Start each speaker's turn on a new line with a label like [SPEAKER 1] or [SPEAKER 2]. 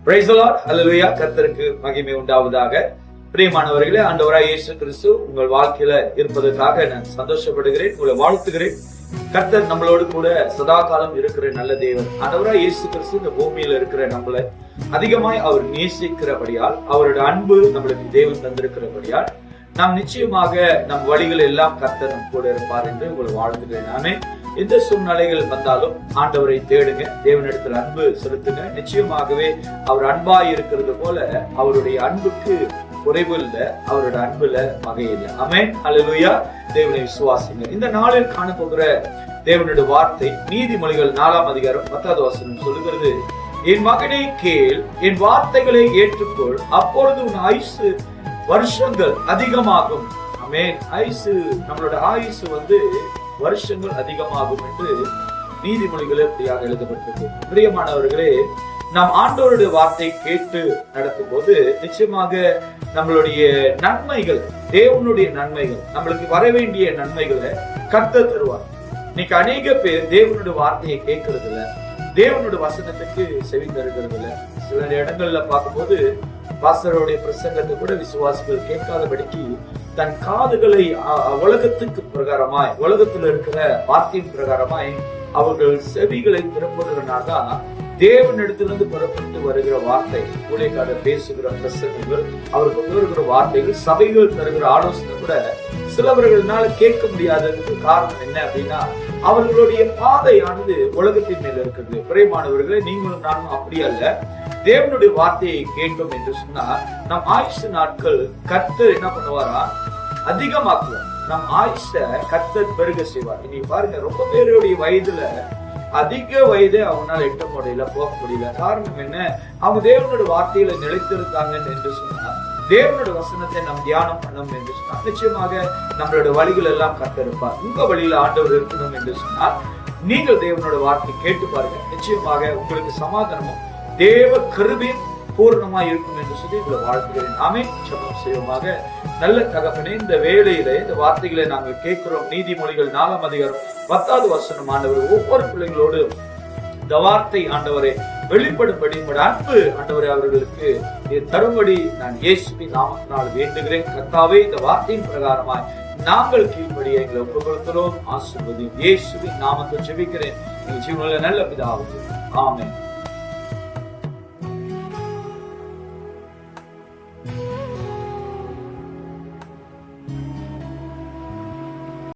[SPEAKER 1] Praise the Lord. Hallelujah. கர்த்தருக்கு மகிமை உண்டாவதாக. பிரியமானவர்களே, ஆண்டவராய் இயேசு கிறிஸ்து உங்கள் வாழ்க்கையில இருப்பதற்காக நான் சந்தோஷப்படுகிறேன், உங்களை வாழ்த்துகிறேன். கர்த்தர் நம்மளோடு கூட சதா காலம் இருக்கிற நல்ல தேவன். ஆண்டவராய் இயேசு கிறிஸ்து இந்த பூமியில இருக்கிற நம்மளை அதிகமாய் அவர் நேசிக்கிறபடியால், அவருடைய அன்பு நம்மளுக்கு தேவன் தந்திருக்கிறபடியால் நாம் நிச்சயமாக நம் வழிகள் எல்லாம் கர்த்தர் நம் கூட இருப்பார் என்று உங்களை வாழ்த்துகிறேன். நானே எந்த சூழ்நிலைகள் வந்தாலும் ஆண்டவரை தேடுங்க, தேவனிடத்தில் அன்பு செலுத்துங்க. நிச்சயமாகவே அவர் அன்பாய் இருக்கிறது போல அவருடைய அன்புக்கு குறைவு இல்லை, அவருடைய அன்புல வகையில்லை. ஆமென். அல்லேலூயா. தேவனை விசுவாசிங்க. இந்த நாளில் காணப்போகிற தேவனுடைய வார்த்தை நீதிமொழிகள் 4ஆம் அதிகாரம் 10வது வசனம் சொல்லுகிறது, என் மகனே கேள், என் வார்த்தைகளை ஏற்றுக்கொள், அப்பொழுது உன் ஆயுசு வருஷங்கள் அதிகமாகும். ஆமென். ஆயுசு, நம்மளோட ஆயுசு வருஷங்கள் அதிகமாகும் என்று நீதிமொழிகள் இப்படியாக எழுதப்பட்டிருக்கு. பிரியமானவர்களே, நாம் ஆண்டவருடைய வார்த்தை கேட்டு நடக்கும் போது நிச்சயமாக நம்மளுடைய நன்மைகள், தேவனுடைய நன்மைகள், நம்மளுக்கு வர வேண்டிய நன்மைகளை கர்த்தர் தருவார். இன்னைக்கு அநேக பேர் தேவனுடைய வார்த்தையை கேட்கறது இல்ல, தேவனுடைய வசனத்துக்கு செவி தருகிறது இல்ல. சில இடங்கள்ல பார்க்கும்போது பாஸ்டருடைய பிரசங்கத்தை கூட விசுவாசிகள் கேட்காதபடிக்கு தன் காதுகளை உலகத்துக்கு பிரகாரமாய், உலகத்தில் இருக்கிற வார்த்தையின் பிரகாரமாய் அவர்கள் செவிகளை திருப்புகிறனால்தான் தேவனிடத்திலிருந்து புறப்பட்டு வருகிற வார்த்தை, ஊழியக்காரர் பேசுகிற பிரசங்கங்கள், அவருக்கு வருகிற வார்த்தைகள், சபைகள் தருகிற ஆலோசனை கூட சிலவர்களால கேட்க முடியாததுக்கு காரணம் என்ன அப்படின்னா, அவர்களுடைய பாதையானது உலகத்தின் மேல இருக்கிறது. பிரியமானவர்களே, நீங்களும் நானும் அப்படி அல்ல. தேவனுடைய வார்த்தையை கேட்டோம் என்று சொன்னால் நம் ஆயுசு நாட்கள் கர்த்தர் என்ன பண்ணுவாரா, அதிகமாக்குவார். நம் ஆயுஷ கர்த்தர் பெருக செய்வார். இன்னைக்கு பாருங்க, ரொம்ப பேருடைய வயதுல அதிக வயதை அவங்களால எட்ட முடியல, போக முடியல. காரணம் என்ன? அவங்க தேவனுடைய வார்த்தையில நிலைத்திருந்தாங்க என்று சொன்னா, தேவனுடைய வசனத்தை நாம் தியானம் பண்ணணும் என்று சொன்னால் நிச்சயமாக நம்மளுடைய வழிகள் எல்லாம் கர்த்தருப்பார். உங்க வழியில ஆண்டவர் இருக்கணும் என்று சொன்னால் நீங்கள் தேவனுடைய வார்த்தை கேட்டு பாருங்க. நிச்சயமாக உங்களுக்கு சமாதானமும் தேவ கிருபையும் பூர்ணமா இருக்கும் என்று சொல்லி உங்களை வாழ்த்துகிறேன். ஆமென். ஜெபம் செய்வோமாக. நல்ல தகப்பனே, இந்த வேளையில இந்த வார்த்தைகளை நாங்கள் கேட்கிறோம். நீதிமொழிகள் 4ஆம் அதிகாரம் 10வது வசனம் ஆண்டவர் ஒவ்வொரு பிள்ளைகளோடு இந்த வார்த்தை ஆண்டவரை வெளிப்படும்படி உங்களுடைய அன்பு ஆண்டவரை அவர்களுக்கு தரும்படி நான் இயேசுவின் நாமத்தினால் வேண்டுகிறேன். கர்த்தாவே, இந்த வார்த்தையின் பிரகாரமாய் நாங்கள் கீழ்ப்படிய எங்களை ஒப்புக்கொடுக்கிறோம். ஆசீர்வதியும். இயேசுவின் நாமத்தை ஜெபிக்கிறேன். எங்கள் ஜீவனில் நல்ல பிதாவே. ஆமென்.